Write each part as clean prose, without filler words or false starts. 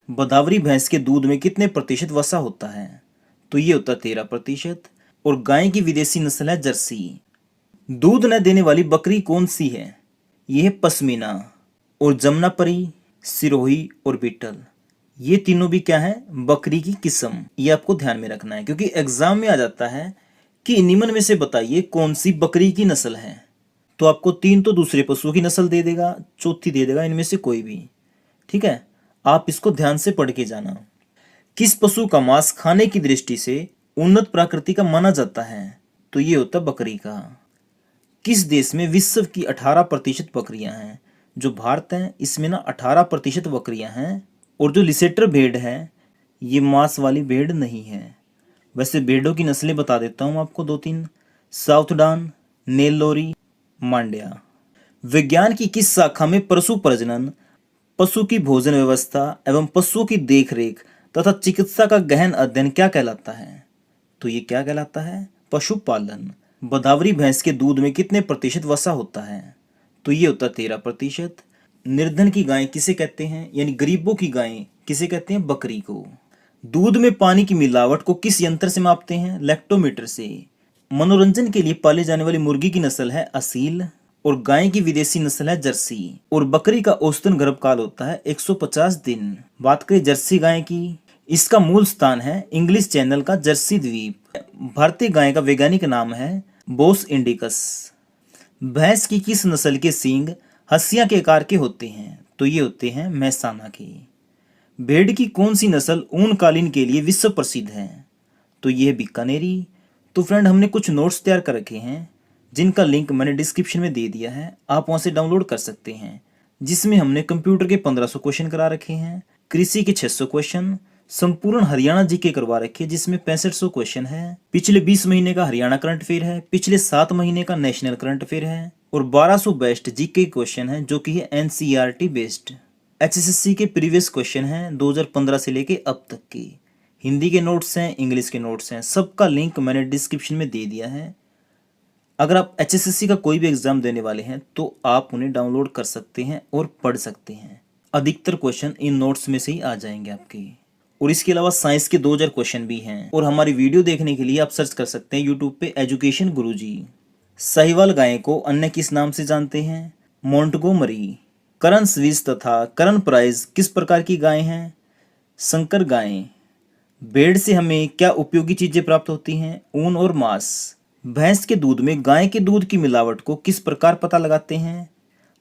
गोदावरी भैंस के दूध में कितने प्रतिशत वसा होता है? तो ये होता है 13%। और गाय की विदेशी नस्ल है जर्सी। दूध न देने वाली बकरी कौन सी है? ये है पश्मीना और जमनापरी, सिरोही और बीटल। ये तीनों भी क्या है? बकरी की किस्म। ये आपको ध्यान में रखना है क्योंकि एग्जाम में आ जाता है कि निम्न में से बताइए कौन सी बकरी की नस्ल है। तो आपको तीन तो दूसरे पशुओं की नस्ल दे देगा, चौथी दे देगा इनमें से कोई भी। ठीक है, आप इसको ध्यान से पढ़ के जाना। किस पशु का मांस खाने की दृष्टि से उन्नत प्रकृति का माना जाता है? तो ये होता बकरी का। किस देश में विश्व की 18% बकरियां हैं? जो भारत है इसमें ना 18% बकरियां हैं। और जो लिसेटर भेड़ है ये मांस वाली भेड़ नहीं है। वैसे भेड़ों की नस्लें बता देता हूँ आपको दो तीन। साउथडान, नेल्लोरी, मांड्या। विज्ञान की किस शाखा में पशु प्रजनन, पशु की भोजन व्यवस्था एवं पशुओं की देखरेख तथा चिकित्सा का गहन अध्ययन क्या कहलाता है? तो ये क्या कहलाता है? पशुपालन। गोदावरी भैंस के दूध में कितने प्रतिशत वसा होता है? तो ये होता है 13%। निर्धन की गाय किसे कहते हैं, यानी गरीबों की गाय किसे कहते हैं? बकरी को। दूध में पानी की मिलावट को किस यंत्र से मापते हैं? लैक्टोमीटर से। मनोरंजन के लिए पाले जाने वाली मुर्गी की नस्ल है असील और गाय की विदेशी नस्ल है जर्सी। और बकरी का औसतन गर्भकाल होता है 150 दिन। बात करें जर्सी गाय की, इसका मूल स्थान है इंग्लिश चैनल का जर्सी द्वीप। भारतीय गाय का वैज्ञानिक नाम है बोस इंडिकस। भैंस की किस नस्ल के सींग हंसिया के आकार के होते हैं? तो ये होते हैं मैसाना के। भेड़ की कौन सी नस्ल ऊन कालीन के लिए विश्व प्रसिद्ध है? तो ये है बीकानेरी। तो फ्रेंड हमने कुछ नोट्स तैयार कर रखे हैं जिनका लिंक मैंने डिस्क्रिप्शन में दे दिया है, आप वहां से डाउनलोड कर सकते हैं। जिसमें हमने कंप्यूटर के 1500 क्वेश्चन करा रखे हैं, कृषि के 600 क्वेश्चन, संपूर्ण हरियाणा जीके करवा रखे हैं जिसमें 6500 क्वेश्चन है। पिछले 20 महीने का हरियाणा करंट अफेयर है, पिछले 7 महीने का नेशनल करंट अफेयर है और 1200 बेस्ट जीके क्वेश्चन है जो कि है एनसीईआरटी बेस्ड। एचएसएससी के प्रीवियस क्वेश्चन हैं 2015 से लेके अब तक के। हिंदी के नोट्स हैं, इंग्लिश के नोट्स हैं, सबका लिंक मैंने डिस्क्रिप्शन में दे दिया है। अगर आप एचएसएससी का कोई भी एग्जाम देने वाले हैं तो आप उन्हें डाउनलोड कर सकते हैं और पढ़ सकते हैं। अधिकतर क्वेश्चन इन नोट्स में से ही आ जाएंगे आपके। और इसके अलावा साइंस के 2000 क्वेश्चन भी हैं। और हमारी वीडियो देखने के लिए आप सर्च कर सकते हैं यूट्यूब पे एजुकेशन गुरुजी। साहिवाल गाय को अन्य किस नाम से जानते हैं? मोंटगोमरी। करण स्विस तथा करण प्राइज किस प्रकार की गाय हैं? संकर गायें। भेड़ से हमें क्या उपयोगी चीजें प्राप्त होती हैं? ऊन और मांस। भैंस के दूध में गाय के दूध की मिलावट को किस प्रकार पता लगाते हैं?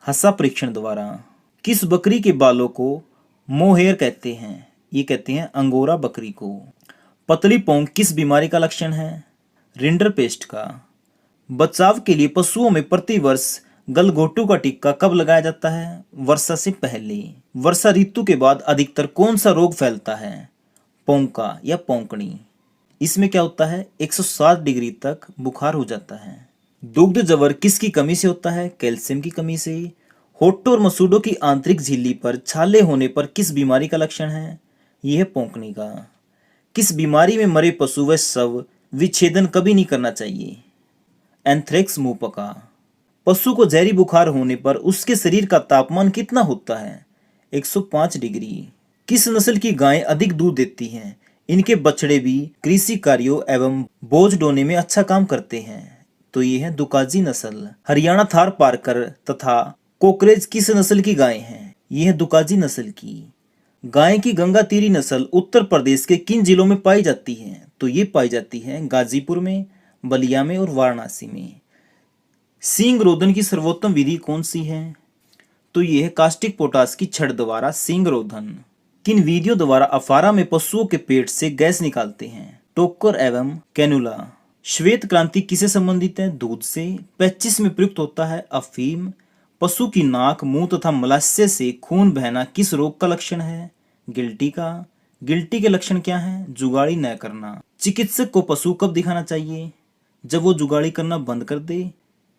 हसा परीक्षण द्वारा। किस बकरी के बालों को मोहेयर कहते हैं? ये कहते हैं अंगोरा बकरी को। पतली पौंग किस बीमारी का लक्षण है? रिंडरपेस्ट का। बचाव के लिए पशुओं में प्रतिवर्ष गलघोटू का टीका कब लगाया जाता है? वर्षा से पहले। वर्षा ऋतु के बाद अधिकतर कौन सा रोग फैलता है? पोंका या पोंकनी। इसमें क्या होता है? 160 डिग्री तक बुखार हो जाता है। दुग्ध जवर किसकी कमी से होता है? कैल्शियम की कमी से। होठों और मसूड़ों की आंतरिक झिल्ली पर छाले होने पर किस बीमारी का लक्षण है? यह है पोंकनी का। किस बीमारी में मरे पशु व शव विच्छेदन कभी नहीं करना चाहिए? एंथ्रेक्स मुंह पका। पशु को जहरी बुखार होने पर उसके शरीर का तापमान कितना होता है? 105 डिग्री। किस नस्ल की गायें अधिक दूध देती हैं? इनके बछड़े भी कृषि कार्यों एवं बोझ ढोने में अच्छा काम करते हैं। तो ये है दुकाजी नस्ल। हरियाणा थार पारकर तथा कोकरेज किस नस्ल की गायें हैं? ये है दुकाजी नस्ल की। गाय की गंगातीरी नस्ल उत्तर प्रदेश के किन जिलों में पाई जाती है? तो ये पाई जाती है गाजीपुर में, बलिया में और वाराणसी में। सींग रोधन की सर्वोत्तम विधि कौन सी है? तो ये है कास्टिक पोटास की छड़ द्वारा सींग रोधन। किन विधियों द्वारा अफारा में पशुओं के पेट से गैस निकालते हैं? टोकर एवं कैनुला। श्वेत क्रांति किसे संबंधित है? दूध से। 25 में प्रयुक्त होता है अफीम। पशु की नाक, मुंह तथा मलाशय से खून बहना किस रोग का लक्षण है? गिल्टी का। गिल्टी के लक्षण क्या है? जुगाड़ी न करना। चिकित्सक को पशु कब दिखाना चाहिए? जब वो जुगाड़ी करना बंद कर दे,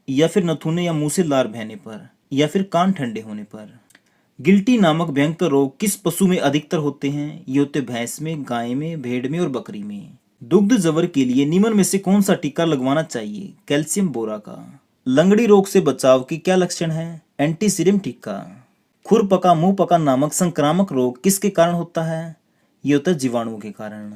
या फिर नथुने या मुंह से लार बहने पर, या फिर कान ठंडे होने पर। गिल्टी नामक भयंकर रोग किस पशु में अधिकतर होते हैं? ये होते भैंस में, गाय में, भेड़ में और बकरी में। दुग्ध जवर के लिए निम्न में से कौन सा टीका लगवाना चाहिए? कैल्शियम बोरा का। लंगड़ी रोग से बचाव के क्या लक्षण है? एंटीसीरम टीका। खुरपका मुंहपका नामक संक्रामक रोग किसके कारण होता है? ये होता है जीवाणुओं के कारण।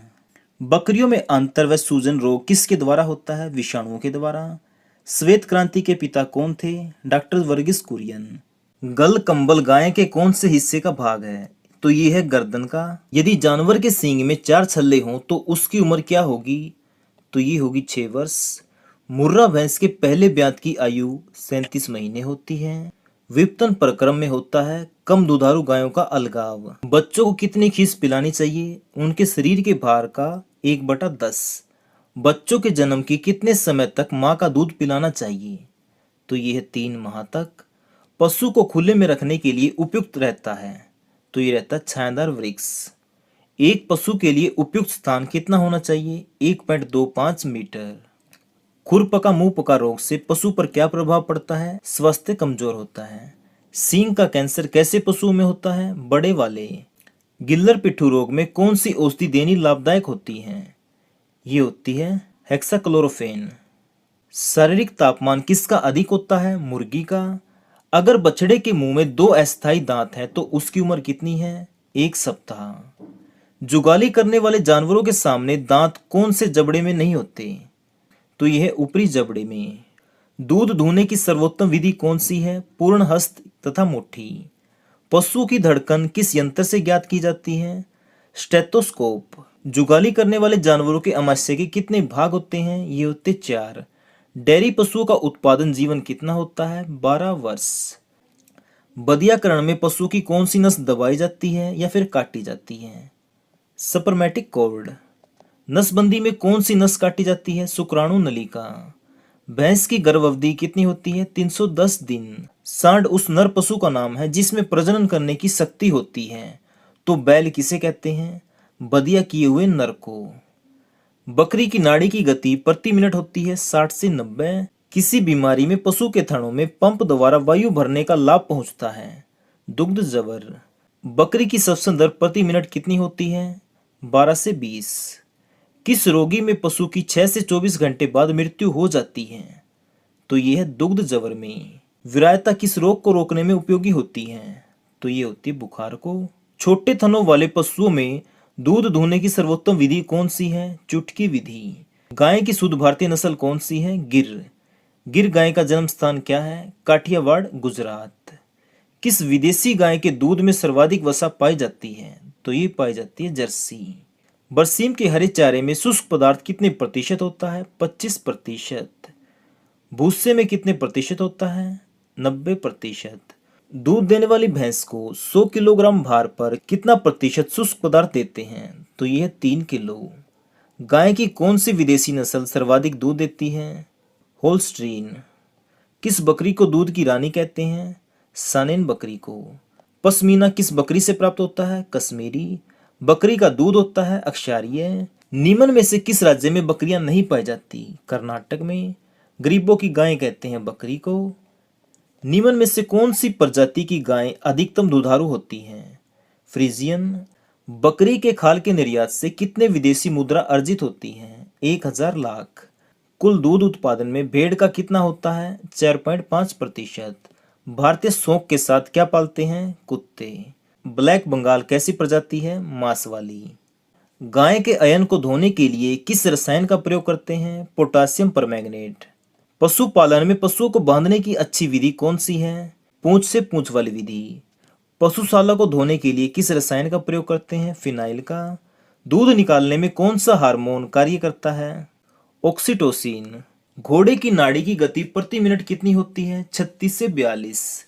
बकरियों में अंतर व सूजन रोग किसके द्वारा होता है? विषाणुओं के द्वारा। श्वेत क्रांति के पिता कौन थे? डॉक्टर वर्गीस कुरियन। गल कंबल गाय के कौन से हिस्से का भाग है? तो ये है गर्दन का। यदि जानवर के सींग में 4 छल्ले हों तो उसकी उम्र क्या होगी? तो ये होगी 6 वर्ष। मुर्रा भैंस के पहले ब्यात की आयु 37 महीने होती है। विपतन प्रक्रम में होता है कम दुधारू गायों का अलगाव। बच्चों को कितनी खीस पिलानी चाहिए? उनके शरीर के भार का 1/10। बच्चों के जन्म के कितने समय तक माँ का दूध पिलाना चाहिए? तो ये है 3 माह तक। पशु को खुले में रखने के लिए उपयुक्त रहता है? तो ये रहता है छायादार वृक्ष। एक पशु के लिए उपयुक्त स्थान कितना होना चाहिए? 1.25 मीटर। खुरपका मुंहपका रोग से पशु पर क्या प्रभाव पड़ता है? स्वास्थ्य कमजोर होता है। सींग का कैंसर कैसे पशुओं में होता है? बड़े वाले। गिल्लर पिट्ठू रोग में कौन सी औषधि देनी लाभदायक होती है? ये होती है हेक्साक्लोरोफेन। शारीरिक तापमान किसका अधिक होता है? मुर्गी का। अगर बछड़े के मुंह में 2 अस्थायी दांत हैं तो उसकी उम्र कितनी है? 1 सप्ताह। जुगाली करने वाले जानवरों के सामने दांत कौन से जबड़े में नहीं होते? तो यह है ऊपरी जबड़े में। दूध दूहने की सर्वोत्तम विधि कौन सी है? पूर्ण हस्त तथा मुट्ठी। पशु की धड़कन किस यंत्र से ज्ञात की जाती है? स्टेथोस्कोप। जुगाली करने वाले जानवरों के आमाशय के कितने भाग होते हैं? ये होते 4। डेयरी पशुओं का उत्पादन जीवन कितना होता है? 12 वर्ष। बधियाकरण में पशु की कौन सी नस दबाई जाती है या फिर काटी जाती है? सपर्मेटिक कॉर्ड। नसबंदी में कौन सी नस काटी जाती है? शुक्राणु नलिका। भैंस की गर्भ अवधि कितनी होती है? 310 दिन। सांड उस नर पशु का नाम है जिसमें प्रजनन करने की शक्ति होती है। तो बैल किसे कहते हैं? बधिया किए हुए नर को। बकरी की नाड़ी की गति प्रति मिनट होती है 60 से 90। किसी बीमारी में पशु के थनों में पंप द्वारा वायु भरने का लाभ पहुंचता है? दुग्ध जबर। बकरी की श्वसन दर प्रति मिनट कितनी होती है? 12 से 20। किस रोगी में पशु की 6 से 24 घंटे बाद मृत्यु हो जाती है? तो ये है दुग्ध जबर में। विरायता किस रोग को रोकने में उपयोगी होती है? तो ये होती है बुखार को। छोटे थनों वाले पशुओं में दूध दूहने की सर्वोत्तम विधि कौन सी है? चुटकी विधि। गाय की शुद्ध भारतीय नस्ल कौन सी है? गिर। गिर गाय का जन्म स्थान क्या है? काठियावाड़, गुजरात। किस विदेशी गाय के दूध में सर्वाधिक वसा पाई जाती है? तो ये पाई जाती है जर्सी। बरसीम के हरे चारे में शुष्क पदार्थ कितने प्रतिशत होता है? 25%। भूसे में कितने प्रतिशत होता है? 90%। दूध देने वाली भैंस को 100 किलोग्राम भार पर कितना प्रतिशत शुष्क पदार्थ देते हैं? तो यह 3 किलो। गाय की कौन सी विदेशी नस्ल सर्वाधिक दूध देती है? होल्स्टीन। किस बकरी को दूध की रानी कहते हैं? सानेन बकरी को। पश्मीना किस बकरी से प्राप्त होता है? कश्मीरी। बकरी का दूध होता है अक्षारीय। नीमन में से किस राज्य में बकरियां नहीं पाई जाती? कर्नाटक में। गरीबों की गाय कहते हैं बकरी को। नीमन में से कौन सी प्रजाति की गाय अधिकतम दुधारू होती है? फ्रीजियन। बकरी के खाल के निर्यात से कितने विदेशी मुद्रा अर्जित होती हैं? 1000 लाख। कुल दूध उत्पादन में भेड़ का कितना होता है? 4.5%। भारतीय शौक के साथ क्या पालते हैं? कुत्ते। ब्लैक बंगाल कैसी प्रजाति है? मांस वाली। गाय के अयन को धोने के लिए किस रसायन का प्रयोग करते हैं? Potassium permanganate. पशुपालन में पशुओं को बांधने की अच्छी विधि कौन सी है? पूंछ से पूंछ वाली विधि। पशुशाला को धोने के लिए किस रसायन का प्रयोग करते हैं? फिनाइल का। दूध निकालने में कौन सा हार्मोन कार्य करता है? ऑक्सीटोसिन। घोड़े की नाड़ी की गति प्रति मिनट कितनी होती है? 36 से 42।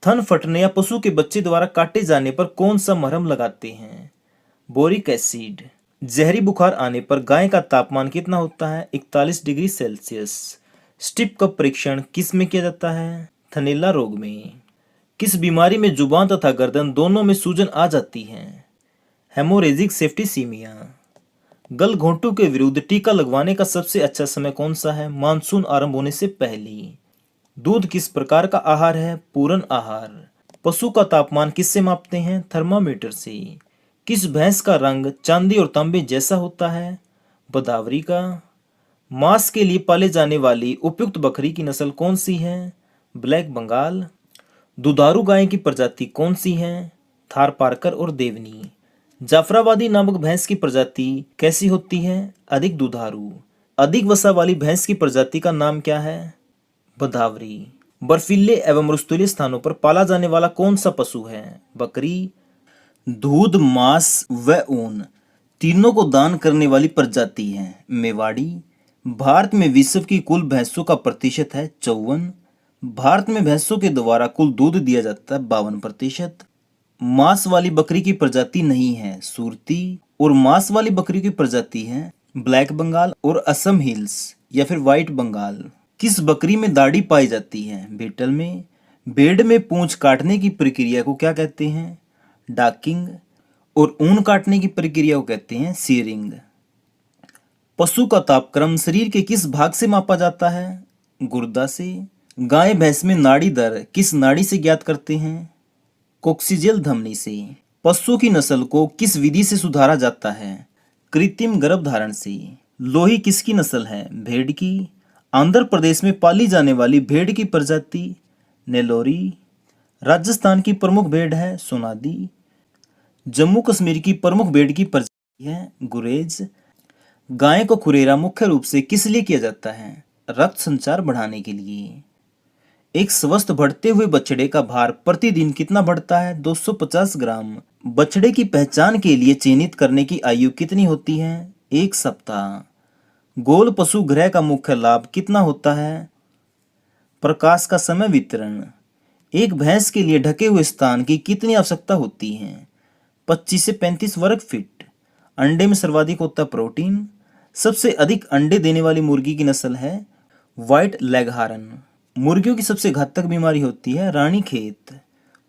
थन फटने या पशु के बच्चे द्वारा काटे जाने पर कौन सा मरहम लगाते हैं? Boric acid. जहरी बुखार आने पर गाय का तापमान कितना होता है? 41 डिग्री सेल्सियस। स्टिप का परीक्षण किस में किया जाता है? थनैला रोग में। किस बीमारी में जुबान तथा गर्दन दोनों में सूजन आ जाती है? Haemorrhagic septicaemia. गल घोंटू के विरुद्ध टीका लगवाने का सबसे अच्छा समय कौन सा है? मानसून आरंभ होने से पहले। दूध किस प्रकार का आहार है? पूरन आहार। पशु का तापमान किससे मापते हैं? थर्मामीटर से। किस भैंस का रंग चांदी और तांबे जैसा होता है? बदावरी का। मांस के लिए पाले जाने वाली उपयुक्त बकरी की नस्ल कौन सी है? ब्लैक बंगाल। दुधारू गाय की प्रजाति कौन सी है? थारपारकर और देवनी। जाफराबादी नामक भैंस की प्रजाति कैसी होती है? अधिक दुधारू। अधिक वसा वाली भैंस की प्रजाति का नाम क्या है? भदावरी। बर्फीले एवं रुस्तुले स्थानों पर पाला जाने वाला कौन सा पशु है? बकरी। दूध, मांस व ऊन तीनों को दान करने वाली प्रजाति है मेवाड़ी। भारत में विश्व की कुल भैंसों का प्रतिशत है 54। भारत में भैंसों के द्वारा कुल दूध दिया जाता है 52%। मांस वाली बकरी की प्रजाति नहीं है सुरती, और मांस वाली बकरी की प्रजाति है ब्लैक बंगाल और असम हिल्स या फिर व्हाइट बंगाल। किस बकरी में दाढ़ी पाई जाती है? बीटल में। भेड़ में पूंछ काटने की प्रक्रिया को क्या कहते हैं? डाकिंग। और ऊन काटने की प्रक्रिया को कहते हैं सीरिंग। पशु का तापक्रम शरीर के किस भाग से मापा जाता है? गुर्दा से। गाय भैंस में नाड़ी दर किस नाड़ी से ज्ञात करते हैं? कोक्सीजेल धमनी से। पशु की नस्ल को किस विधि से सुधारा जाता है? कृत्रिम गर्भधारण से। लोही किसकी नस्ल है? भेड़ की। आंध्र प्रदेश में पाली जाने वाली भेड़ की प्रजाति नेलोरी। राजस्थान की प्रमुख भेड़ है सोनादी। जम्मू कश्मीर की प्रमुख भेड़ की प्रजाति है गुरेज। गाय को खुरेरा मुख्य रूप से किस लिए किया जाता है? रक्त संचार बढ़ाने के लिए। एक स्वस्थ बढ़ते हुए बछड़े का भार प्रतिदिन कितना बढ़ता है? 250 ग्राम। बछड़े की पहचान के लिए चिन्हित करने की आयु कितनी होती है? 1 सप्ताह। गोल पशु ग्रह का मुख्य लाभ कितना होता है? प्रकाश का समय वितरण। एक भैंस के लिए ढके हुए स्थान की कितनी आवश्यकता होती है? 25 से 35 वर्ग फीट। अंडे में सर्वाधिक होता है प्रोटीन। सबसे अधिक अंडे देने वाली मुर्गी की नस्ल है व्हाइट लेगहारन। मुर्गियों की सबसे घातक बीमारी होती है रानीखेत।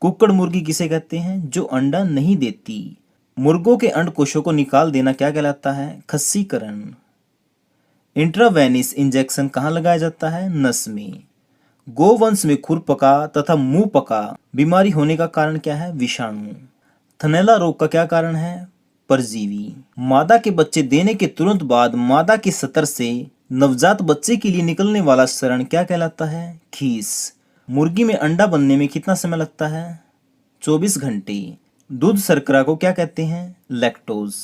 कुक्कड़ मुर्गी किसे कहते हैं? जो अंडा नहीं देती। मुर्गों के अंडकोशों को निकाल देना क्या कहलाता है? खस्सीकरण। इंट्रावेनिस इंजेक्शन कहाँ लगाया जाता है? नस में। गोवंश में खुरपका तथा मुंह पका बीमारी होने का कारण क्या है? विषाणु। थनैला रोग का क्या कारण है? परजीवी। मादा के बच्चे देने के तुरंत बाद मादा के सतर से नवजात बच्चे के लिए निकलने वाला शरण क्या कहलाता है? खीस। मुर्गी में अंडा बनने में कितना समय लगता है? 24 घंटे। दूध शर्करा को क्या कहते हैं? लैक्टोज।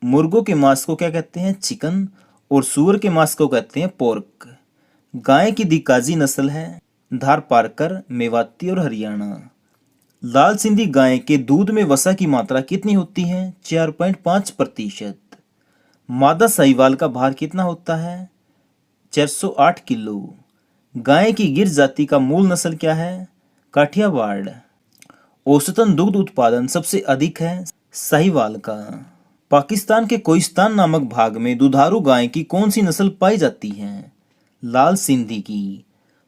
मुर्गों के मांस को क्या कहते हैं? चिकन। और सूअर के मांस को कहते हैं पोर्क। गाय की दिकाजी नस्ल है धारपारकर, मेवाती और हरियाणा। लाल सिंधी गाय के दूध में वसा की मात्रा कितनी होती है? 4.5%। मादा साहिवाल का भार कितना होता है? 408 किलो। गाय की गिर जाति का मूल नस्ल क्या है? काठियावाड़। औसतन दुग्ध उत्पादन सबसे अधिक है साहिवाल का। पाकिस्तान के कोहिस्तान नामक भाग में दुधारू गाय की कौन सी नस्ल पाई जाती है? लाल सिंधी की।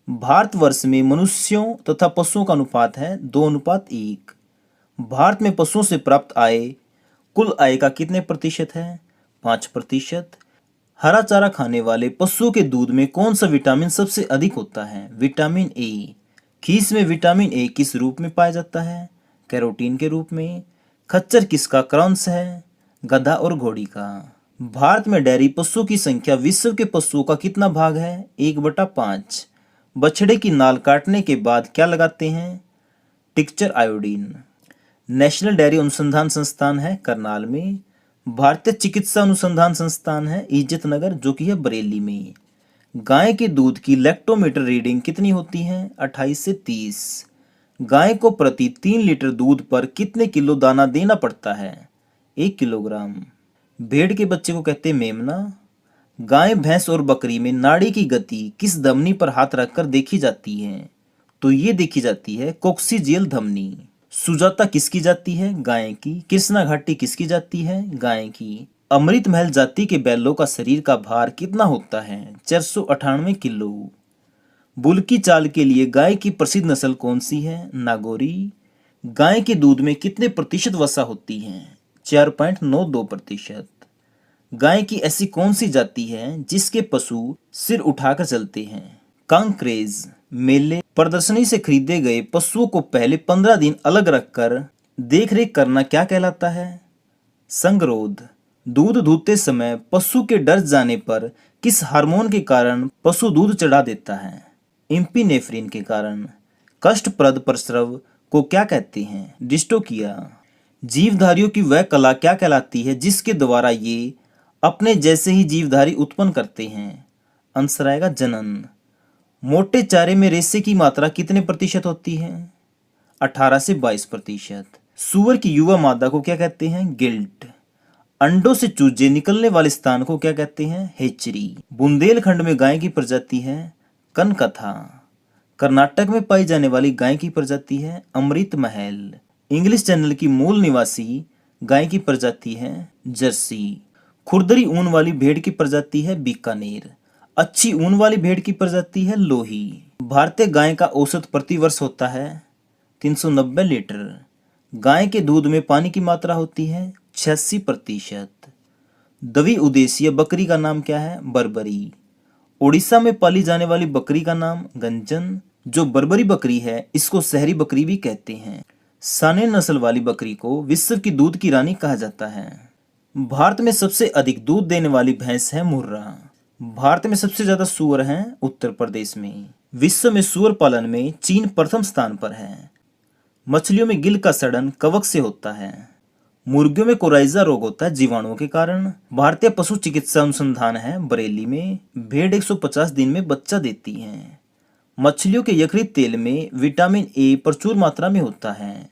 भारतवर्ष में मनुष्यों तथा पशुओं का अनुपात है 2:1। भारत में पशुओं से प्राप्त आय कुल आय का कितने प्रतिशत है? 5%। हरा चारा खाने वाले पशुओं के दूध में कौन सा विटामिन सबसे अधिक होता है? Vitamin A. खीस में विटामिन ए किस रूप में पाया जाता है? कैरोटीन के रूप में। खच्चर किसका क्रॉस है? गधा और घोड़ी का। भारत में डेयरी पशुओं की संख्या विश्व के पशुओं का कितना भाग है? 1/5। बछड़े की नाल काटने के बाद क्या लगाते हैं? टिक्चर आयोडीन। नेशनल डेयरी अनुसंधान संस्थान है करनाल में। भारतीय चिकित्सा अनुसंधान संस्थान है इज्जत नगर, जो कि है बरेली में। गाय के दूध की लैक्टोमीटर रीडिंग कितनी होती है? 28 से 30। गाय को प्रति 3 लीटर दूध पर कितने किलो दाना देना पड़ता है? 1 किलोग्राम। भेड़ के बच्चे को कहते हैं मेमना। गाय, भैंस और बकरी में नाड़ी की गति किस धमनी पर हाथ रखकर देखी जाती है? तो ये देखी जाती है कोक्सीजियल धमनी। सुजाता किसकी जाति है? गाय की। कृष्णा घाटी किसकी जाति है? गाय की। अमृत महल जाति के बैलों का शरीर का भार कितना होता है? 498 किलो। बुल की चाल के लिए गाय की प्रसिद्ध नस्ल कौन सी है? नागौरी। गाय के दूध में कितने प्रतिशत वसा होती है? 4.92%। गाय की ऐसी कौन सी जाति है जिसके पशु सिर उठाकर चलते हैं? कांक्रेज। मेले प्रदर्शनी से खरीदे गए पशुओं को पहले 15 दिन अलग रखकर देखरेख करना क्या कहलाता है? संगरोध। दूध दूहते समय पशु के डर जाने पर किस हार्मोन के कारण पशु दूध चढ़ा देता है? इम्पिनेफ्रिन के कारण। कष्टप्रद प्रसव को क्या कहते हैं? डिस्टोकिया। जीवधारियों की वह कला क्या कहलाती है जिसके द्वारा ये अपने जैसे ही जीवधारी उत्पन्न करते हैं? आंसर आएगा जनन। मोटे चारे में रेशे की मात्रा कितने प्रतिशत होती है? 18 से 22%। सूअर की युवा मादा को क्या कहते हैं? गिल्ट। अंडों से चूजे निकलने वाले स्थान को क्या कहते हैं? हेचरी। बुंदेलखंड में गाय की प्रजाति है कनकथा। कर्नाटक में पाई जाने वाली गाय की प्रजाति है अमृत महल। इंग्लिश चैनल की मूल निवासी गाय की प्रजाति है जर्सी। खुरदरी ऊन वाली भेड़ की प्रजाति है बीकानेर। अच्छी ऊन वाली भेड़ की प्रजाति है लोही। भारतीय गाय का औसत प्रतिवर्ष होता है 390 लीटर। गाय के दूध में पानी की मात्रा होती है 86%। दवी उदेशीय बकरी का नाम क्या है? बर्बरी। उड़ीसा में पाली जाने वाली बकरी का नाम गंजन। जो बर्बरी बकरी है इसको शहरी बकरी भी कहते हैं। सानेन नस्ल वाली बकरी को विश्व की दूध की रानी कहा जाता है। भारत में सबसे अधिक दूध देने वाली भैंस है मुर्रा। भारत में सबसे ज्यादा सूअर हैं उत्तर प्रदेश में। विश्व में सूअर पालन में चीन प्रथम स्थान पर है। मछलियों में गिल का सड़न कवक से होता है। मुर्गियों में कोराइजा रोग होता है जीवाणुओं के कारण। भारतीय पशु चिकित्सा अनुसंधान है बरेली में। भेड़ 150 दिन में बच्चा देती है। मछलियों के यकृत तेल में विटामिन ए प्रचुर मात्रा में होता है।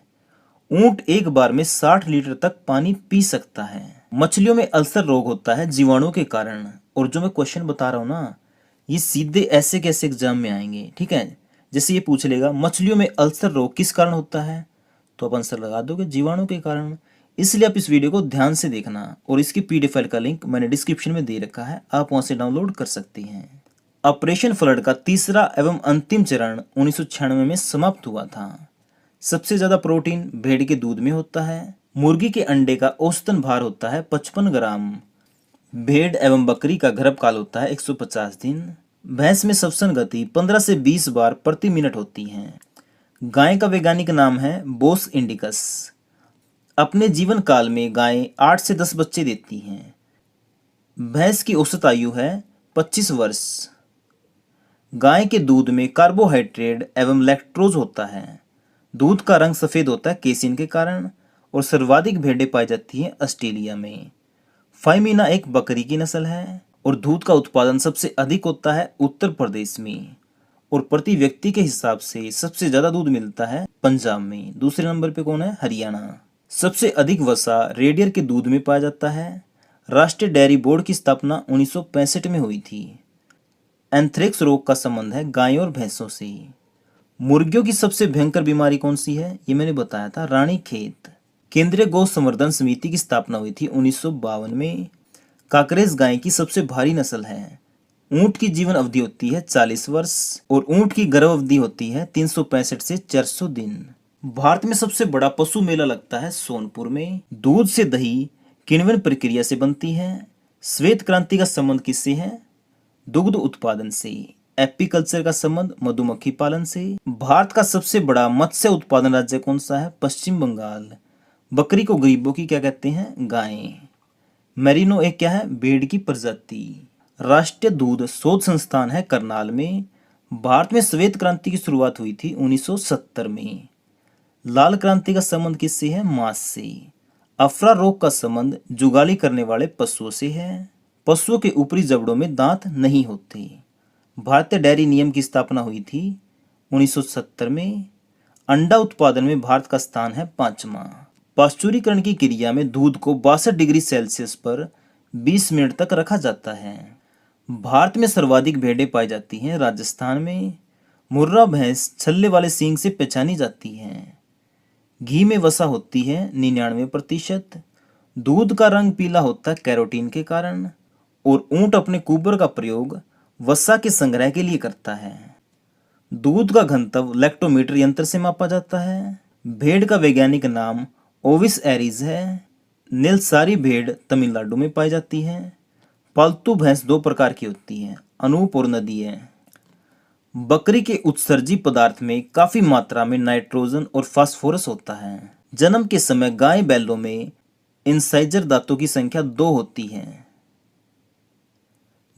ऊंट एक बार में 60 लीटर तक पानी पी सकता है। मछलियों में अल्सर रोग होता है जीवाणुओं के कारण। और जो मैं क्वेश्चन बता रहा हूं ना, ये सीधे ऐसे कैसे एग्जाम में आएंगे, ठीक है। जैसे ये पूछ लेगा मछलियों में अल्सर रोग किस कारण होता है, तो आप आंसर लगा दोगे जीवाणु के कारण। इसलिए आप इस वीडियो को ध्यान से देखना और इसकी पीडीएफ फाइल का लिंक मैंने डिस्क्रिप्शन में दे रखा है, आप वहां से डाउनलोड कर सकते हैं। ऑपरेशन फ्लड का तीसरा एवं अंतिम चरण 1996 में समाप्त हुआ था। सबसे ज्यादा प्रोटीन भेड़ के दूध में होता है। मुर्गी के अंडे का औसतन भार होता है 55 ग्राम। भेड़ एवं बकरी का गर्भकाल होता है 150 दिन। भैंस में श्वसन गति 15 से 20 बार प्रति मिनट होती है। गाय का वैज्ञानिक नाम है बोस इंडिकस। अपने जीवन काल में गाय 8 से 10 बच्चे देती हैं। भैंस की औसत आयु है 25 वर्ष। गाय के दूध में कार्बोहाइड्रेट एवं लैक्टोज होता है। दूध का रंग सफेद होता है केसिन के कारण। और सर्वाधिक भेड़ें पाई जाती हैं ऑस्ट्रेलिया में। फाइमीना एक बकरी की नस्ल है। और दूध का उत्पादन सबसे अधिक होता है उत्तर प्रदेश में। और प्रति व्यक्ति के हिसाब से सबसे ज्यादा दूध मिलता है पंजाब में। दूसरे नंबर पे कौन है? हरियाणा। सबसे अधिक वसा रेडियर के दूध में पाया जाता है। राष्ट्रीय डेयरी बोर्ड की स्थापना 1965 में हुई थी। एंथ्रेक्स रोग का संबंध है गायों और भैंसों से। मुर्गियों की सबसे भयंकर बीमारी कौन सी है? ये मैंने बताया था, रानीखेत। केंद्रीय गौ संवर्धन समिति की स्थापना हुई थी 1952 में। काकरेज गाय की सबसे भारी नस्ल है। ऊंट की जीवन अवधि होती है 40 वर्ष और ऊंट की गर्भ अवधि होती है 365 से 400 दिन। भारत में सबसे बड़ा पशु मेला लगता है सोनपुर में। दूध से दही किण्वन प्रक्रिया से बनती है। श्वेत क्रांति का संबंध किससे है? दुग्ध उत्पादन से। एपीकल्चर का संबंध मधुमक्खी पालन से। भारत का सबसे बड़ा मत्स्य उत्पादन राज्य कौन सा है? पश्चिम बंगाल। बकरी को गरीबों की क्या कहते हैं? गाय। मेरिनो एक क्या है? भेड़ की प्रजाति। राष्ट्रीय दूध शोध संस्थान है करनाल में। भारत में श्वेत क्रांति की शुरुआत हुई थी 1970 में। लाल क्रांति का संबंध किससे है? मांस से। अफरा रोग का संबंध जुगाली करने वाले पशुओं से है। पशुओं के ऊपरी जबड़ों में दांत नहीं होते। भारतीय डेयरी नियम की स्थापना हुई थी 1970 में। अंडा उत्पादन में भारत का स्थान है 5वां। पाश्चुरीकरण की क्रिया में दूध को 62 डिग्री सेल्सियस पर 20 मिनट तक रखा जाता है। भारत में सर्वाधिक भेड़ें पाई जाती हैं राजस्थान में। मुर्रा भैंस छल्ले वाले सींग से पहचानी जाती है। घी में वसा होती है 99%। दूध का रंग पीला होता है कैरोटीन के कारण। और ऊंट अपने कुबर का प्रयोग वसा के संग्रह के लिए करता है। दूध का घनत्व लैक्टोमीटर यंत्र से मापा जाता है। भेड़ का वैज्ञानिक नाम ओविस एरिस है। नीलसारी भेड़ तमिलनाडु में पाई जाती है। पालतू भैंस 2 प्रकार की होती है, अनूप और नदीय। बकरी के उत्सर्जी पदार्थ में काफी मात्रा में नाइट्रोजन और फास्फोरस होता है। जन्म के समय गाय बैलों में इंसाइजर दांतों की संख्या 2 होती है।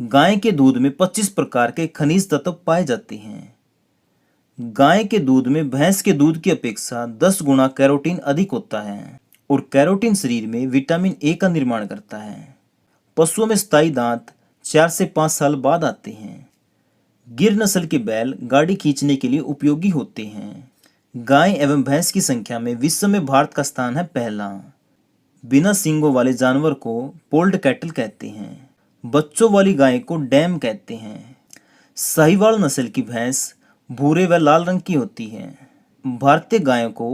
गाय के दूध में 25 प्रकार के खनिज तत्व पाए जाते हैं। गाय के दूध में भैंस के दूध की अपेक्षा 10 गुना कैरोटीन अधिक होता है और कैरोटीन शरीर में विटामिन ए का निर्माण करता है। पशुओं में स्थायी दांत 4 से 5 साल बाद आते हैं। गिर नस्ल के बैल गाड़ी खींचने के लिए उपयोगी होते हैं। गाय एवं भैंस की संख्या में विश्व में भारत का स्थान है पहला। बिना सींगों वाले जानवर को पोल्ड कैटल कहते हैं। बच्चों वाली गाय को डैम कहते हैं। साहिवाल नस्ल की भैंस भूरे व लाल रंग की होती है। भारतीय गायों को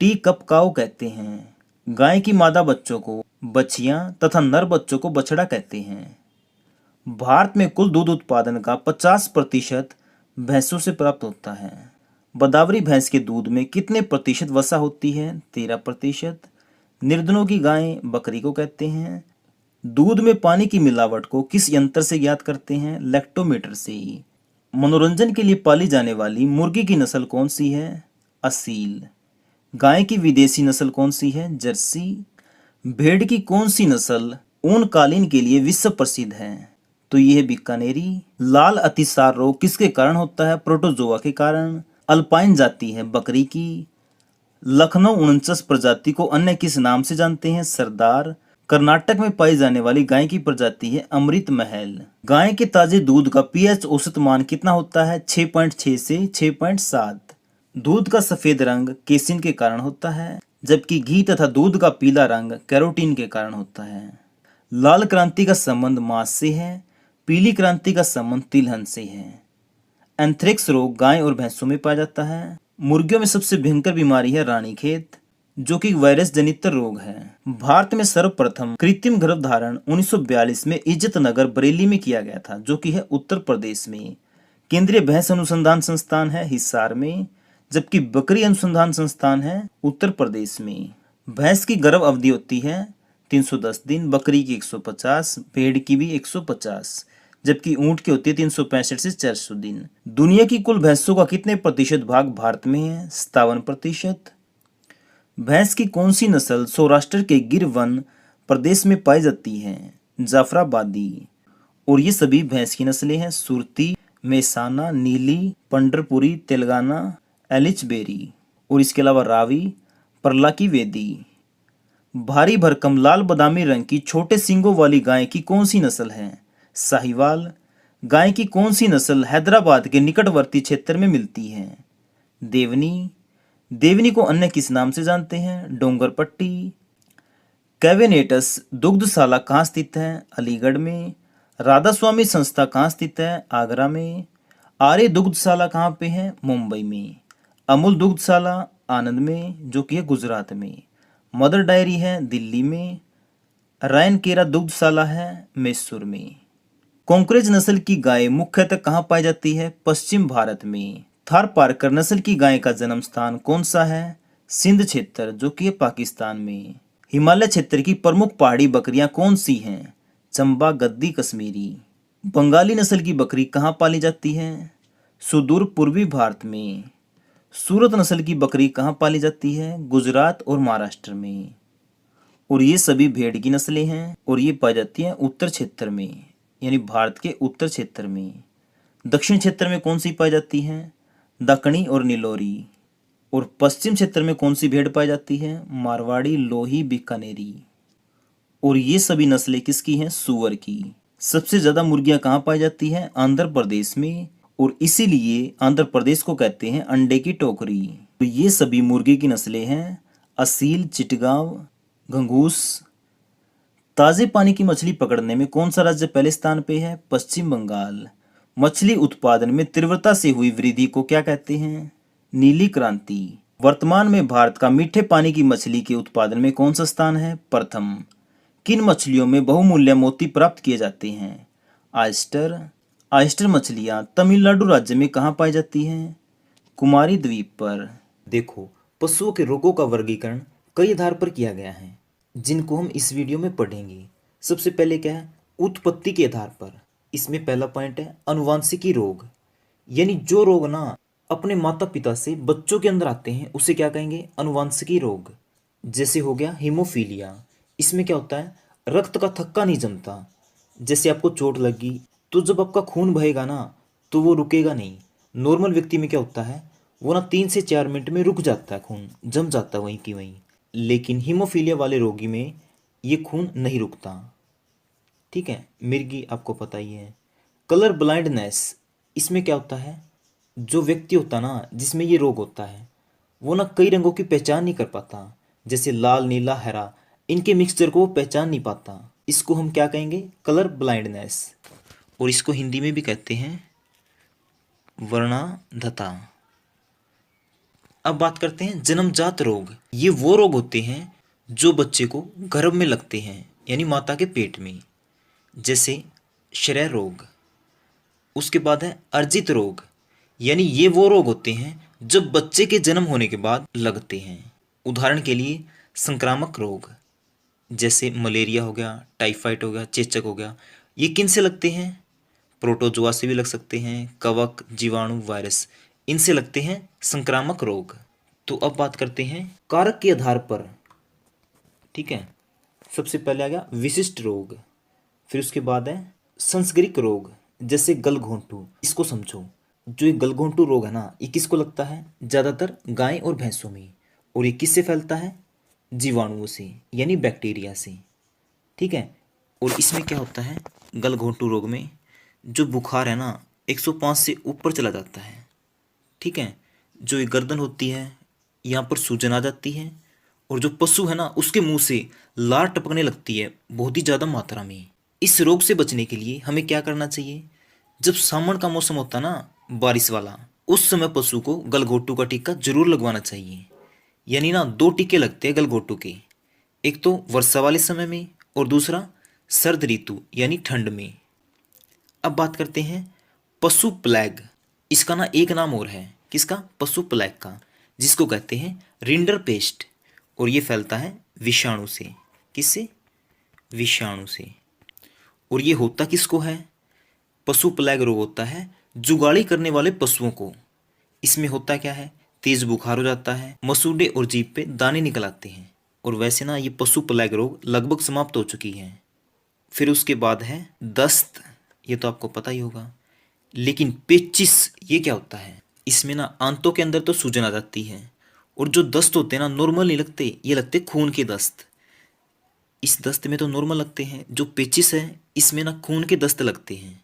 टी कप काऊ कहते हैं। गाय की मादा बच्चों को बछिया तथा नर बच्चों को बछड़ा कहते हैं। भारत में कुल दूध उत्पादन का 50% भैंसों से प्राप्त होता है। बदावरी भैंस के दूध में कितने प्रतिशत वसा होती है? 13%। निर्धनों की गाय बकरी को कहते हैं। दूध में पानी की मिलावट को किस यंत्र से ज्ञात करते हैं? लैक्टोमीटर से। मनोरंजन के लिए पाली जाने वाली मुर्गी की नस्ल कौन सी है? असील। गाय की विदेशी नस्ल कौन सी है? जर्सी। भेड़ की कौन सी नस्ल ऊन कालीन के लिए विश्व प्रसिद्ध है? तो यह है बीकानेरी। लाल अतिसार रोग किसके कारण होता है? प्रोटोजोआ के कारण। अल्पाइन जाति है बकरी की। लखनऊ 49 प्रजाति को अन्य किस नाम से जानते हैं? सरदार। कर्नाटक में पाई जाने वाली गाय की प्रजाति है अमृत महल। गाय के ताजे दूध का पीएच औसत मान कितना होता है? 6.6 से 6.7। दूध का सफेद रंग केसिन के कारण होता है, जबकि घी तथा दूध का पीला रंग कैरोटीन के कारण होता है। लाल क्रांति का संबंध मांस से है, पीली क्रांति का संबंध तिलहन से है। एंथ्रेक्स रोग गाय और भैंसों में पाया जाता है। मुर्गियों में सबसे भयंकर बीमारी है रानीखेत, जो कि वायरस जनित रोग है। भारत में सर्वप्रथम कृत्रिम गर्भधारण 1942 में इज्जत नगर बरेली में किया गया था, जो कि है उत्तर प्रदेश में। केंद्रीय भैंस अनुसंधान संस्थान है हिसार में, जबकि बकरी अनुसंधान संस्थान है उत्तर प्रदेश में। भैंस की गर्भ अवधि होती है 310 दिन, बकरी की 150, भेड़ की भी 150, जबकि ऊंट की होती है 365 से 400 दिन। दुनिया की कुल भैंसों का कितने प्रतिशत भाग भारत में है? 57%। भैंस की कौन सी नस्ल सौराष्ट्र के गिर वन प्रदेश में पाई जाती है? जाफराबादी। और ये सभी भैंस की नस्लें हैं सुरती, मेसाना, नीली, पंडरपुरी, तेलंगाना, एलिचबेरी और इसके अलावा रावी, परला की वेदी। भारी भरकम लाल बादामी रंग की छोटे सींगों वाली गाय की कौन सी नस्ल है? साहिवाल। गाय की कौन सी नस्ल हैदराबाद के निकटवर्ती क्षेत्र में मिलती है? देवनी। देवनी को अन्य किस नाम से जानते हैं? डोंगर पट्टी। कैवेनेटस दुग्धशाला कहाँ स्थित है? अलीगढ़ में। राधा स्वामी संस्था कहाँ स्थित है? आगरा में। आर्य दुग्धशाला कहाँ पे है? मुंबई में। अमूल दुग्धशाला आनंद में, जो कि है गुजरात में। मदर डायरी है दिल्ली में। रायन केरा दुग्धशाला है मैसूर में। कॉन्क्रेज नस्ल की गाय मुख्यतः कहाँ पाई जाती है? पश्चिम भारत में। थारपारकर नस्ल की गाय का जन्म स्थान कौन सा है? सिंध क्षेत्र, जो कि है पाकिस्तान में। हिमालय क्षेत्र की प्रमुख पहाड़ी बकरियां कौन सी हैं? चंबा, गद्दी, कश्मीरी। बंगाली नस्ल की बकरी कहाँ पाली जाती है? सुदूर पूर्वी भारत में। सूरत नस्ल की बकरी कहाँ पाली जाती है? गुजरात और महाराष्ट्र में। और ये सभी भेड़ की नस्लें हैं और ये पाई जाती हैं उत्तर क्षेत्र में, यानी भारत के उत्तर क्षेत्र में। दक्षिण क्षेत्र में कौन सी पाई जाती हैं? दक्कनी और नीलोरी। और पश्चिम क्षेत्र में कौन सी भेड़ पाई जाती है? मारवाड़ी, लोही, बीकानेरी। और ये सभी नस्लें किसकी हैं? सूअर की। सबसे ज्यादा मुर्गियां कहाँ पाई जाती हैं? आंध्र प्रदेश में, और इसीलिए आंध्र प्रदेश को कहते हैं अंडे की टोकरी। तो ये सभी मुर्गी की नस्लें हैं असील, चिटगांव, घंघूस। ताजे पानी की मछली पकड़ने में कौन सा राज्य पहले स्थान पे है? पश्चिम बंगाल। मछली उत्पादन में तीव्रता से हुई वृद्धि को क्या कहते हैं? नीली क्रांति। वर्तमान में भारत का मीठे पानी की मछली के उत्पादन में कौन सा स्थान है? प्रथम। किन मछलियों में बहुमूल्य मोती प्राप्त किए जाते हैं? आयस्टर। आयस्टर मछलियां तमिलनाडु राज्य में कहाँ पाई जाती हैं? कुमारी द्वीप पर। देखो, पशुओं के रोगों का वर्गीकरण कई आधार पर किया गया है, जिनको हम इस वीडियो में पढ़ेंगे। सबसे पहले क्या है? उत्पत्ति के आधार पर। इसमें पहला पॉइंट है अनुवांशिकी रोग, यानी जो रोग ना अपने माता पिता से बच्चों के अंदर आते हैं उसे क्या कहेंगे? अनुवांशिकी रोग। जैसे हो गया हीमोफीलिया। इसमें क्या होता है? रक्त का थक्का नहीं जमता। जैसे आपको चोट लगी तो जब आपका खून बहेगा ना तो वो रुकेगा नहीं, नॉर्मल व्यक्ति में क्या होता है, वो ना 3 से 4 मिनट में रुक जाता है, खून जम जाता है वहीं की वहीं। लेकिन हीमोफीलिया वाले रोगी में ये खून नहीं रुकता। ठीक है, मिर्गी आपको पता ही है। कलर ब्लाइंडनेस, इसमें क्या होता है, जो व्यक्ति होता ना जिसमें ये रोग होता है, वो ना कई रंगों की पहचान नहीं कर पाता, जैसे लाल नीला हरा, इनके मिक्सचर को वो पहचान नहीं पाता। इसको हम क्या कहेंगे, कलर ब्लाइंडनेस। और इसको हिंदी में भी कहते हैं वर्णांधता। अब बात करते हैं जन्मजात रोग। ये वो रोग होते हैं जो बच्चे को गर्भ में लगते हैं, यानी माता के पेट में, जैसे क्षय रोग। उसके बाद है अर्जित रोग, यानी ये वो रोग होते हैं जब बच्चे के जन्म होने के बाद लगते हैं। उदाहरण के लिए संक्रामक रोग, जैसे मलेरिया हो गया, टाइफाइड हो गया, चेचक हो गया। ये किन से लगते हैं, प्रोटोजोआ से भी लग सकते हैं, कवक, जीवाणु, वायरस, इनसे लगते हैं संक्रामक रोग। तो अब बात करते हैं कारक के आधार पर। ठीक है, सबसे पहले आ गया विशिष्ट रोग, फिर उसके बाद है सांसर्गिक रोग, जैसे गलघोंटू। इसको समझो, जो ये गलघोंटू रोग है ना, ये किसको लगता है, ज़्यादातर गाय और भैंसों में। और ये किससे फैलता है, जीवाणुओं से, यानी बैक्टीरिया से। ठीक है, और इसमें क्या होता है, गलघोंटू रोग में जो बुखार है ना 105 से ऊपर चला जाता है। ठीक है, जो ये गर्दन होती है यहाँ पर सूजन आ जाती है, और जो पशु है ना उसके मुंह से लार टपकने लगती है बहुत ही ज़्यादा मात्रा में। इस रोग से बचने के लिए हमें क्या करना चाहिए, जब सावन का मौसम होता ना, बारिश वाला, उस समय पशु को गलघोटू का टीका जरूर लगवाना चाहिए। यानी ना 2 टीके लगते हैं गलघोटू के, एक तो वर्षा वाले समय में और दूसरा सर्द ऋतु यानी ठंड में। अब बात करते हैं पशु प्लेग। इसका ना एक नाम और है, किसका, पशु प्लेग का, जिसको कहते हैं रिंडर पेस्ट। और ये फैलता है विषाणु से, किससे, विषाणु से। और ये होता किसको है, पशु प्लेग रोग होता है जुगाली करने वाले पशुओं को। इसमें होता क्या है, तेज बुखार हो जाता है, मसूड़े और जीभ पे दाने निकल आते हैं। और वैसे ना ये पशु प्लेग रोग लगभग समाप्त हो चुकी है। फिर उसके बाद है दस्त, ये तो आपको पता ही होगा। लेकिन पेचिस ये क्या होता है, इसमें ना आंतों के अंदर तो सूजन आ जाती है, और जो दस्त होते हैं ना नॉर्मल नहीं लगते, ये लगते खून के दस्त। इस दस्त में तो नॉर्मल लगते हैं, जो पेचिस है इसमें ना खून के दस्त लगते हैं।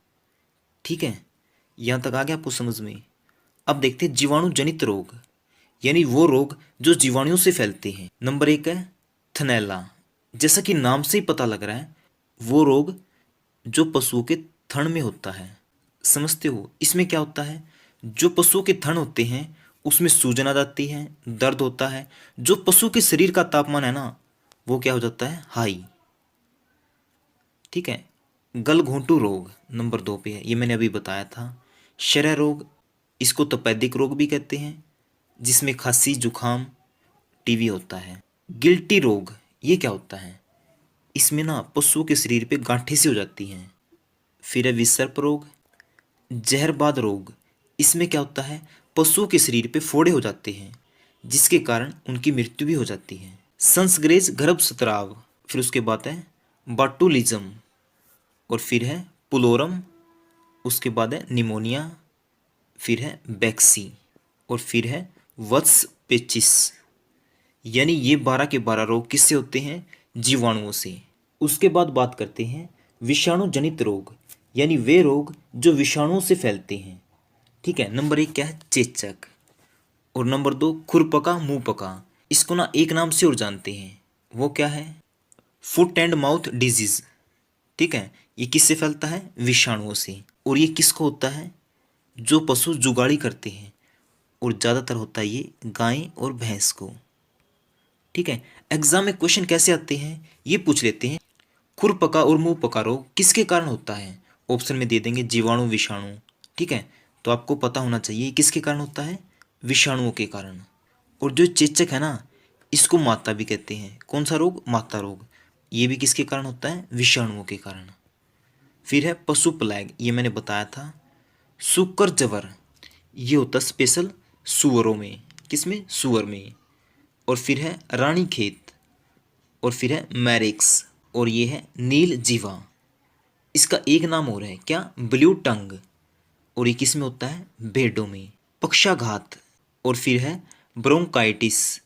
ठीक है, यहाँ तक आ गया आपको समझ में। अब देखते हैं जीवाणु जनित रोग, यानी वो रोग जो जीवाणुओं से फैलते हैं। नंबर 1 है थनैला। जैसा कि नाम से ही पता लग रहा है, वो रोग जो पशुओं के थन में होता है। समझते हो, इसमें क्या होता है, जो पशुओं के थन होते हैं उसमें सूजन आ जाती है, दर्द होता है, जो पशु के शरीर का तापमान है ना वो क्या हो जाता है, हाई। ठीक है, गलघोंटू रोग नंबर 2 पे है, ये मैंने अभी बताया था। क्षय रोग, इसको तपेदिक रोग भी कहते हैं, जिसमें खांसी, जुखाम, टीवी होता है। गिल्टी रोग, ये क्या होता है, इसमें ना पशुओं के शरीर पे गांठें सी हो जाती हैं। फिर है विसर्प रोग, जहरबाद रोग। इसमें क्या होता है, पशुओं के शरीर पे फोड़े हो जाते हैं, जिसके कारण उनकी मृत्यु भी हो जाती है। संसर्गेज गर्भस्राव, फिर उसके बाद है बाटुलिज्म, और फिर है पुलोरम, उसके बाद है निमोनिया, फिर है बैक्सी, और फिर है वत्स पेचिस। यानी ये 12 के 12 रोग किससे होते हैं, जीवाणुओं से। उसके बाद बात करते हैं विषाणु जनित रोग, यानी वे रोग जो विषाणुओं से फैलते हैं। ठीक है, नंबर 1 क्या है, चेचक, और नंबर 2 खुरपका मुंहपका। इसको ना एक नाम से और जानते हैं, वो क्या है, फुट एंड माउथ डिजीज। ठीक है, ये किससे फैलता है, विषाणुओं से। और ये किसको होता है, जो पशु जुगाड़ी करते हैं, और ज़्यादातर होता है ये गाय और भैंस को। ठीक है, एग्जाम में क्वेश्चन कैसे आते हैं ये पूछ लेते हैं, खुरपका और मुंह पका रोग किसके कारण होता है, ऑप्शन में दे देंगे जीवाणु, विषाणु। ठीक है, तो आपको पता होना चाहिए किसके कारण होता है, विषाणुओं के कारण। और जो चेचक है ना, इसको माता भी कहते हैं। कौन सा रोग, माता रोग। ये भी किसके कारण होता है, विषाणुओं के कारण। फिर है पशु प्लेग, ये मैंने बताया था। सुकर जवर, ये होता स्पेशल सुअरों में, किसमें, सुअर में। और फिर है रानी खेत, और फिर है मैरिक्स, और ये है नील जीवा। इसका एक नाम और है क्या, ब्लू टंग। और ये किस में होता है? भेड़ों में। पक्षाघात और फिर है ब्रोंकाइटिस,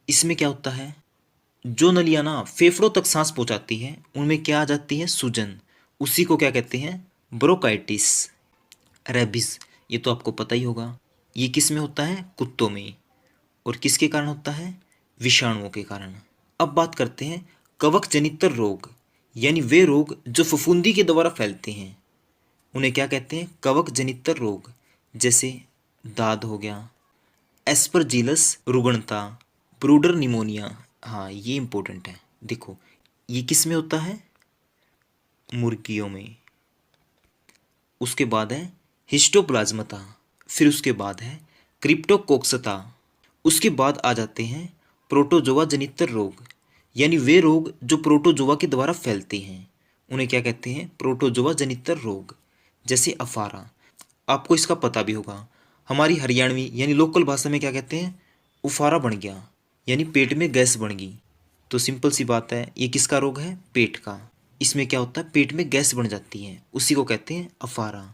इसमें क्या होता है? जो नलियाँ ना फेफड़ों तक सांस पहुंचाती हैं उनमें क्या आ जाती है? सूजन, उसी को क्या कहते हैं? ब्रोंकाइटिस। रेबीज, ये तो आपको पता ही होगा, ये किस में होता है? कुत्तों में। और किसके कारण होता है? विषाणुओं के कारण। अब बात करते हैं कवक जनित रोग, यानी वे रोग जो फफूंदी के द्वारा फैलते हैं उन्हें क्या कहते हैं? कवक जनित रोग। जैसे दाद हो गया, एस्परजिलस रुग्णता, ब्रूडर निमोनिया। हाँ, ये इंपॉर्टेंट है। देखो, ये किस में होता है? मुर्गियों में। उसके बाद है हिस्टोप्लाज्मता, फिर उसके बाद है क्रिप्टोकोक्सता, उसके बाद आ जाते हैं प्रोटोजोआ जनित रोग, यानी वे रोग जो प्रोटोजोआ के द्वारा फैलते हैं उन्हें क्या कहते हैं? प्रोटोजोआ जनित रोग। जैसे अफारा, आपको इसका पता भी होगा, हमारी हरियाणवी यानी लोकल भाषा में क्या कहते हैं? उफारा बन गया, यानी पेट में गैस बन गई। तो सिंपल सी बात है, ये किसका रोग है? पेट का। इसमें क्या होता है? पेट में गैस बन जाती है, उसी को कहते हैं अफारा।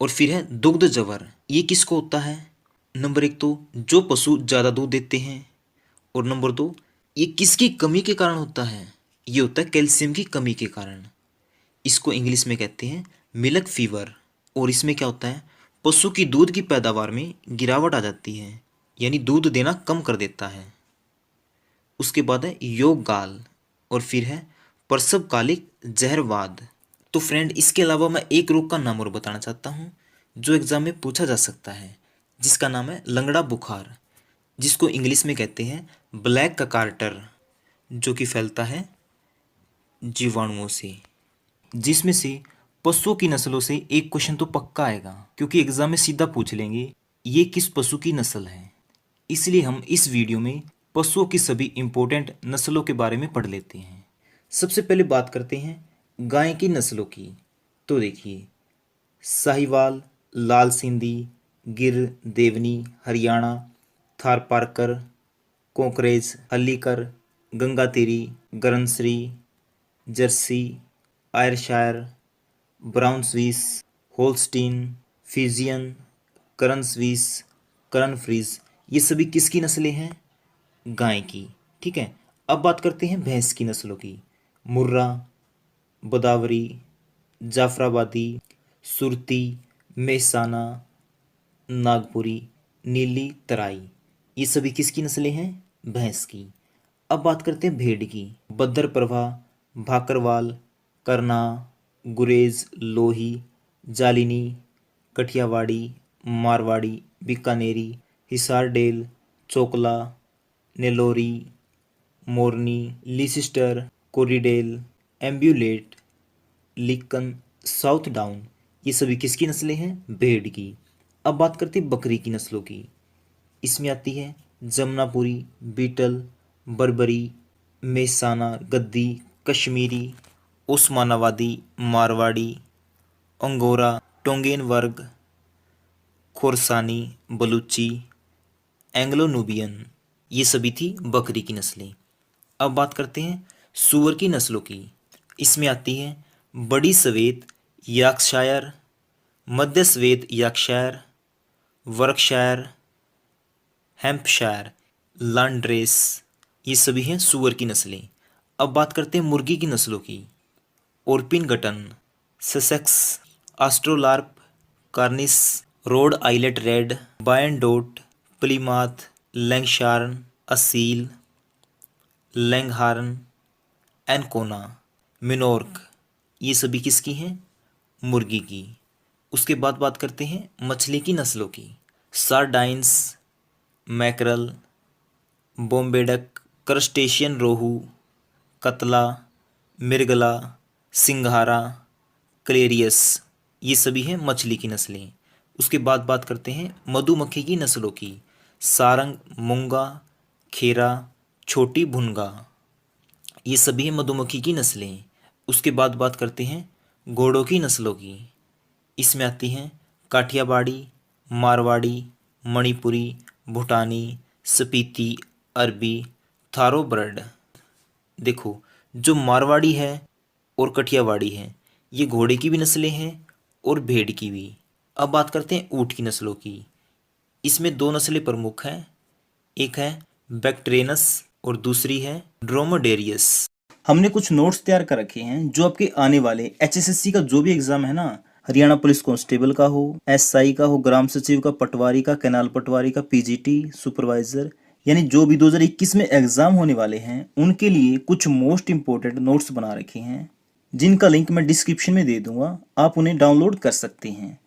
और फिर है दुग्ध जवर, ये किसको होता है? नंबर एक तो जो पशु ज़्यादा दूध देते हैं, और नंबर दो ये किसकी कमी के कारण होता है? ये होता है कैल्शियम की कमी के कारण। इसको इंग्लिश में कहते हैं मिल्क फीवर। और इसमें क्या होता है? पशु की दूध की पैदावार में गिरावट आ जाती है, यानी दूध देना कम कर देता है। उसके बाद है योग गाल, और फिर है प्रसवकालिक जहरवाद। तो फ्रेंड, इसके अलावा मैं एक रोग का नाम और बताना चाहता हूँ जो एग्जाम में पूछा जा सकता है, जिसका नाम है लंगड़ा बुखार, जिसको इंग्लिश में कहते हैं ब्लैक ककार्टर, जो कि फैलता है जीवाणुओं से। जिसमें से पशुओं की नस्लों से एक क्वेश्चन तो पक्का आएगा, क्योंकि एग्जाम में सीधा पूछ लेंगे ये किस पशु की नस्ल है। इसलिए हम इस वीडियो में पशुओं की सभी इंपॉर्टेंट नस्लों के बारे में पढ़ लेते हैं। सबसे पहले बात करते हैं गाय की नस्लों की। तो देखिए, साहिवाल, लाल सिंधी, गिर, देवनी, हरियाणा, थारपारकर, कोकरेज, Hallikar, Gangatiri, Guernsey, Jersey, Ayrshire, Brown Swiss, Holstein, Friesian, Karan Swiss, Karan Fries, ये सभी किसकी नस्लें हैं? गाय की। ठीक है। अब बात करते हैं भैंस की नस्लों की। मुर्रा, गोदावरी, जाफराबादी, सुरती, मेहसाना, नागपुरी, नीली तराई, ये सभी किसकी नस्लें हैं? भैंस की। अब बात करते हैं भेड़ की। बद्दर प्रभा, भाकरवाल, करना, गुरेज, लोही, जालिनी, कठियावाड़ी, मारवाड़ी, बीकानेरी, हिसारडेल, चोकला, नेलोरी, मोरनी, लीसिस्टर, कोरिडेल, एम्ब्यूलेट, लिकन, साउथ डाउन, ये सभी किसकी नस्लें हैं? भेड़ की। अब बात करते हैं बकरी की नस्लों की। इसमें आती है जमनापुरी, बीटल, बर्बरी, मेहसाना, गद्दी, कश्मीरी, ओस्मानाबादी, मारवाड़ी, अंगोरा, टोंगेन वर्ग, खोरसानी, बलूची, एंग्लो नूबियन, ये सभी थी बकरी की नस्लें। अब बात करते हैं सूअर की नस्लों की। इसमें आती है बड़ी सवेत यॉर्कशायर, मध्य सवेत यॉर्कशायर, वर्कशायर, हैम्पशायर, लैंड्रेस, ये सभी हैं सूअर की नस्लें। अब बात करते हैं मुर्गी की नस्लों की। Orpington, Sussex, Australorp, Cornish, Rhode Island Red, Wyandotte, Plymouth, Langshan, Aseel, लैंगहार्न, एनकोना, मिनोर्क, ये सभी किसकी हैं? मुर्गी की। उसके बाद बात करते हैं मछली की नस्लों की। सार्डाइन्स, मैकरल, बोम्बेडक, क्रस्टेशियन रोहू, कतला, मिर्गला, सिंघारा, क्लेरियस, ये सभी हैं मछली की नस्लें। उसके बाद बात करते हैं मधुमक्खी की नस्लों की। सारंग, मूंगा, खेरा, छोटी भुनगा, ये सभी हैं मधुमक्खी की नस्लें। उसके बाद बात करते हैं घोड़ों की नस्लों की। इसमें आती हैं काठियावाड़ी, मारवाड़ी, मणिपुरी, भूटानी, स्पीति, अरबी, थारोबर्ड। देखो, जो मारवाड़ी है और कठियावाड़ी है, ये घोड़े की भी नस्लें हैं और भेड़ की भी। अब बात करते हैं ऊँट की नस्लों की। इसमें दो नस्लें प्रमुख हैं, एक है बैक्ट्रियनस और दूसरी है ड्रोमेडेरियस। हमने कुछ नोट्स तैयार कर रखे हैं जो आपके आने वाले एचएसएससी का जो भी एग्जाम है ना, हरियाणा पुलिस कांस्टेबल का हो, एसआई का हो, ग्राम सचिव का, पटवारी का, कैनाल पटवारी का, पीजीटी सुपरवाइजर, यानी जो भी 2021 में एग्जाम होने वाले हैं उनके लिए कुछ मोस्ट इंपोर्टेंट नोट्स बना रखे हैं, जिनका लिंक मैं डिस्क्रिप्शन में दे दूंगा, आप उन्हें डाउनलोड कर सकते हैं।